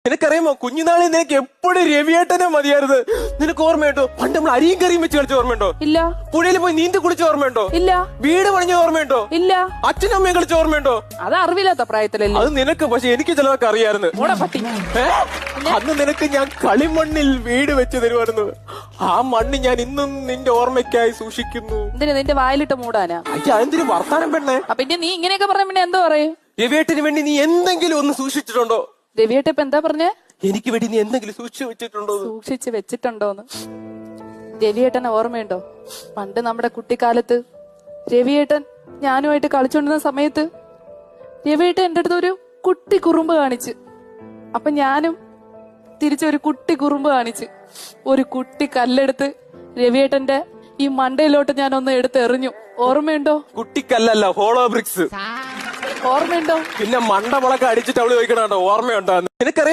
നിനക്കറിയാമോ, കുഞ്ഞുനാളിൽ നിനക്ക് എപ്പോഴും രവിയേട്ടനെ മതിയായിരുന്നു. നിനക്ക് ഓർമ്മയുണ്ടോ പണ്ട് നമ്മൾ അരിയും കറിയും വെച്ച് കളിച്ച ഓർമ്മയുണ്ടോ? ഇല്ല. പുഴയിൽ പോയി നീന്തി കുളിച്ച ഓർമ്മയുണ്ടോ? ഇല്ല. വീട് പണിഞ്ഞ ഓർമ്മയുണ്ടോ? ഇല്ല. അച്ഛനും അമ്മയും കളിച്ച ഓർമ്മയുണ്ടോ? അത് അറിവില്ലാത്ത പ്രായത്തിലല്ലേ. അത് നിനക്ക്, പക്ഷെ എനിക്ക് ചിലതൊക്കെ അറിയായിരുന്നു. പട്ടി. അന്ന് നിനക്ക് ഞാൻ കളിമണ്ണിൽ വീട് വെച്ച് തരുമായിരുന്നു. ആ മണ്ണ് ഞാൻ ഇന്നും നിന്റെ ഓർമ്മയ്ക്കായി സൂക്ഷിക്കുന്നു. എന്തിനാ നിന്റെ വായിലിട്ട് മൂടാനാ? അയ്യ, എന്തിനു വർത്താനം പെണ്ണേ? പിന്നെ നീ ഇങ്ങനെയൊക്കെ പറഞ്ഞ പിന്നെ എന്തോ പറയും? രവിയേട്ടന് വേണ്ടി നീ എന്തെങ്കിലും ഒന്ന് സൂക്ഷിച്ചിട്ടുണ്ടോ? രവിയേട്ട ഇപ്പൊ എന്താ പറഞ്ഞേ? എനിക്ക് വേണ്ടി നീ എന്തെങ്കിലും സൂക്ഷിച്ചു വെച്ചിട്ടുണ്ടോ? സൂക്ഷിച്ച് വെച്ചിട്ടുണ്ടോന്ന്. രവിയേട്ടനെ ഓർമ്മയുണ്ടോ? പണ്ട് നമ്മുടെ കുട്ടിക്കാലത്ത് രവിയേട്ടൻ ഞാനുമായിട്ട് കളിച്ചോണ്ടിരുന്ന സമയത്ത് രവിയേട്ടൻ എന്റെ അടുത്ത് ഒരു കുട്ടി കുറുമ്പ് കാണിച്ച്. അപ്പൊ ഞാനും തിരിച്ചൊരു കുട്ടി കുറുമ്പ് കാണിച്ച് ഒരു കുട്ടി കല്ലെടുത്ത് രവിയേട്ടന്റെ ഈ മണ്ടയിലോട്ട് ഞാൻ ഒന്ന് എടുത്ത് എറിഞ്ഞു. ഓർമ്മയുണ്ടോ? കുട്ടിക്കല്ലല്ല, ഹോളോ ബ്രിക്സ്. ഓർമ്മയുണ്ടോ? പിന്നെ മണ്ടമുളക്ക് അടിച്ചിട്ട് അവള് ചോദിക്കണോ ഓർമ്മയുണ്ടോ? നിനക്കറിയാം